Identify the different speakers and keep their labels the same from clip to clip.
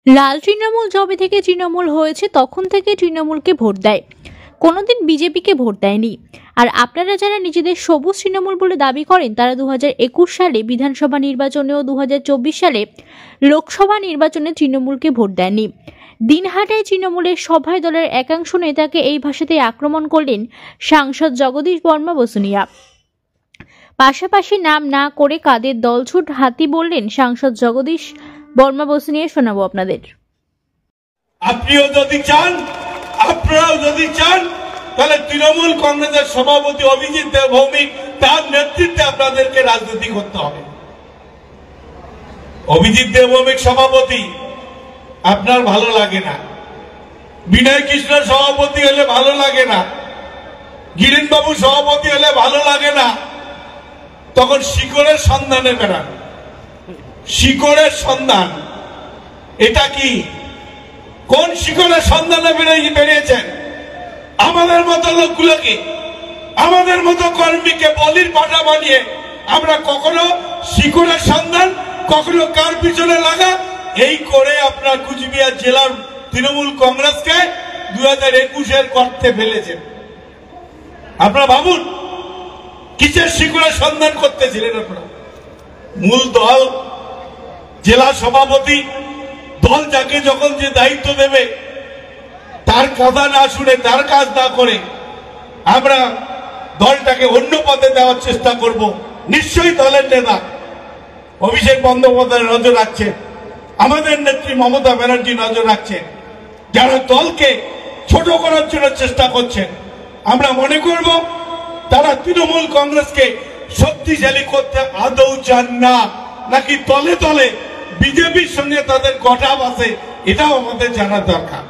Speaker 1: লাল তৃণমূল যবে থেকে তৃণমূল হয়েছে তখন থেকে তৃণমূলকে ভোট দেয়, কোনোদিন বিজেপিকে ভোট দেয়নি। আর আপনারা যারা নিজেদের সবুজ তৃণমূল বলে দাবি করেন তারা 2021 সালে বিধানসভা নির্বাচনে ও 2024 সালে লোকসভা নির্বাচনে তৃণমূলকে ভোট দেননি। দিনহাটায় তৃণমূলের সভায় দলের একাংশ নেতাকে এই ভাষাতে আক্রমণ করলেন সাংসদ জগদীশ বর্মা বসুনিয়া। পাশাপাশি নাম না করে কাদের দলছুট হাতি বললেন সাংসদ জগদীশ বর্মা বসুনিয়া। শোনাবো আপনাদের।
Speaker 2: আপনিও যদি চান, আপনারাও যদি চান, তাহলে তৃণমূল কংগ্রেসের সভাপতি অভিজিৎ দেবভৌমিক তার নেতৃত্বে আপনাদেরকে রাজনীতি করতে হবে। অভিজিৎ দেবভৌমিক সভাপতি আপনার ভালো লাগে না, বিনয় কৃষ্ণ সভাপতি হলে ভালো লাগে না, গিরিন বাবু সভাপতি হলে ভালো লাগে না, তখন শিকড়ের সন্ধানে বেড়ান। শিকড়ের সন্ধান এটা কি? কোন শিকড়ের সন্ধানে বেরিয়েছেন? আমাদের মতো লোকগুলোকে, আমাদের মতো কর্মীকে বলির পাঠা বানিয়ে আমরা কখনো শিকড়ের সন্ধান, কখনো কার পিছনে লাগা, এই করে আপনার কুচবিহার জেলার তৃণমূল কংগ্রেসকে 2021-এর গর্তে ফেলেছেন। আপনারা ভাবুন কিসের শিকড়ের সন্ধান করতেছিলেন আপনারা? মূল দল, জেলা সভাপতি, দল যাকে যখন যে দায়িত্ব দেবে তার কথা না শুনে, তার কাজ না করে আমরা দলটাকে অন্য পথে দেওয়ার চেষ্টা করব। নিশ্চয়ই দলের নেতা অভিষেক বন্দ্যোপাধ্যায় নজর রাখছে, আমাদের নেত্রী মমতা ব্যানার্জি নজর রাখছে, যারা দলকে ছোট করার জন্য চেষ্টা করছে। আমরা মনে করব তারা তৃণমূল কংগ্রেসকে শক্তিশালী করতে আদৌ চান না, নাকি তলে তলে বিজেপির সঙ্গে তাদের গঠাব আছে, এটাও আমাদের জানা দরকার।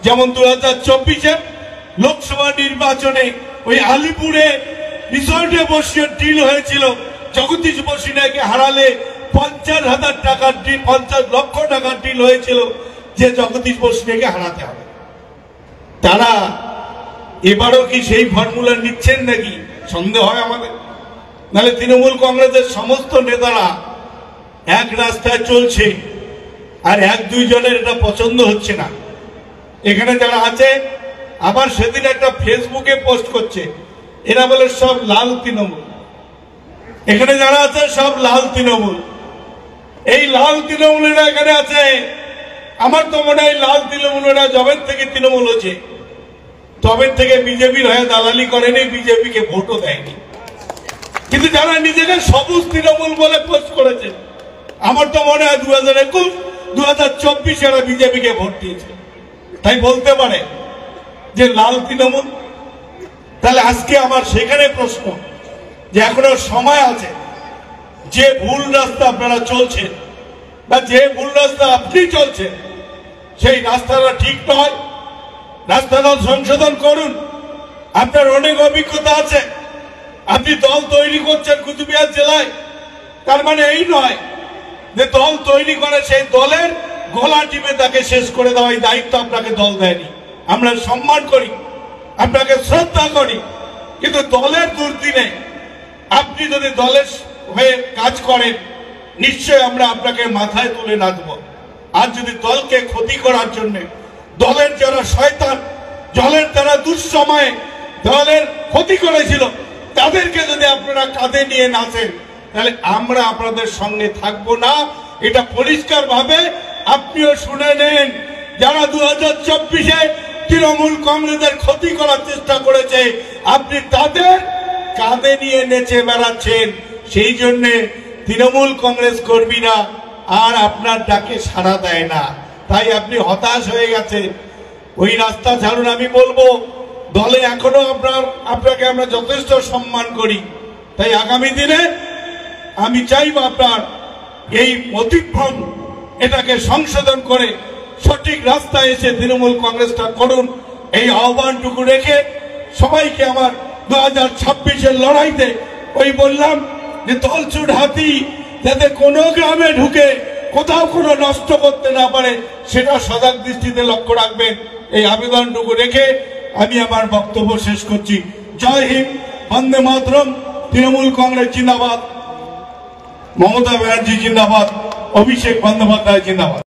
Speaker 2: যেমন 2024-এ লোকসভা নির্বাচনে ওই আলিপুরে রিসর্টে বসিয়ে ডিল হয়েছিল, জগদীশ বসুনিয়াকে হারালে 50,000 টাকার ডিল, 50 লক্ষ টাকার ডিল হয়েছিল যে জগদীশ বসুনিয়াকে হারাতে হবে। তারা এবারও কি সেই ফর্মুলা নিচ্ছেন নাকি সন্দেহ হয় আমাদের। নাহলে তৃণমূল কংগ্রেসের সমস্ত নেতারা এক রাস্তায় চলছে আর এক দুইজনের এটা পছন্দ হচ্ছে না। এখানে যারা আছে আবার সেদিন একটা ফেসবুকে পোস্ট করছে, এরা বলে সব লাল তৃণমূল। এখানে যারা আছে সব লাল তৃণমূল। এই লাল তৃণমূলেরা এখানে আছে। আমার তো মনে হয় লাল তৃণমূলেরা জবের থেকে তৃণমূল হচ্ছে, তবের থেকে বিজেপির হয়ে দালালি করেনি, বিজেপিকে ভোটও দেয়নি। কিন্তু যারা নিজেকে সবুজ তৃণমূল বলে পোস্ট করেছে, আমার তো মনে হয় 2021, 2024 এরা বিজেপিকে ভোট দিয়েছে, তাই বলতে পারে যে লাল তৃণমূল। তাহলে আজকে আমার সেখানে প্রশ্ন যে এখনো সময় আছে, যে ভুল রাস্তা আপনারা চলছেন বা যে ভুল রাস্তা আপনি চলছেন সেই রাস্তাটা ঠিক নয়, রাস্তাটা সংশোধন করুন। আপনার অনেক অভিজ্ঞতা আছে, আপনি দল তৈরি করছেন কুচবিহার জেলায়, তার মানে এই নয় যে দল তৈরি করে সেই দলের গলা টিপে তাকে শেষ করে দেওয়া, এই দায়িত্ব আপনাকে দল দেয়নি। আমরা সম্মান করি, আপনাকে শ্রদ্ধা করি, কিন্তু দলের দুর্দিনে আপনি যদি দলের হয়ে কাজ করেন নিশ্চয় আমরা আপনাকে মাথায় তুলে নাচব। আর যদি দলকে ক্ষতি করার জন্য, দলের যারা শয়তান, দলের যারা দুঃসময়ে দলের ক্ষতি করেছিল তাদেরকে যদি আপনারা কাঁধে নিয়ে নাচেন, তাহলে আমরা আপনাদের সঙ্গে থাকবো না। এটা পরিষ্কার ভাবে আপনিও শুনে নেন। যারা 2024-এ তৃণমূল কংগ্রেসের ক্ষতি করার চেষ্টা করেছে, আপনি তাদের কাঁধে নিয়ে নেচে বেড়াচ্ছেন। সেই জন্য তৃণমূল কংগ্রেস কর্মীরা আর আপনার ডাকে সাড়া দেয় না, তাই আপনি হতাশ হয়ে গেছেন। ওই রাস্তা ছাড়ুন। আমি বলবো দলে এখনো আপনাকে আমরা যথেষ্ট সম্মান করি, তাই আগামী দিনে আমি চাইব আপনার এই অতিক্রম এটাকে সংশোধন করে সঠিক রাস্তায় এসে তৃণমূল কংগ্রেসটা করুন। এই আহ্বানটুকু রেখে সবাইকে আমার 2026-এর লড়াইতে ওই বললাম যে দলছুট হাতি যাতে কোনো গ্রামে ঢুকে কোথাও কোনো নষ্ট করতে না পারে সেটা সজাগ দৃষ্টিতে লক্ষ্য রাখবেন। এই আবেদনটুকু রেখে আমি আমার বক্তব্য শেষ করছি। জয় হিন্দ, বন্দে মাতরম। তৃণমূল কংগ্রেস জিন্দাবাদ, মমতা ব্যানার্জি জিন্দাবাদ, অভিষেক বন্দ্যোপাধ্যায় জিন্দাবাদ।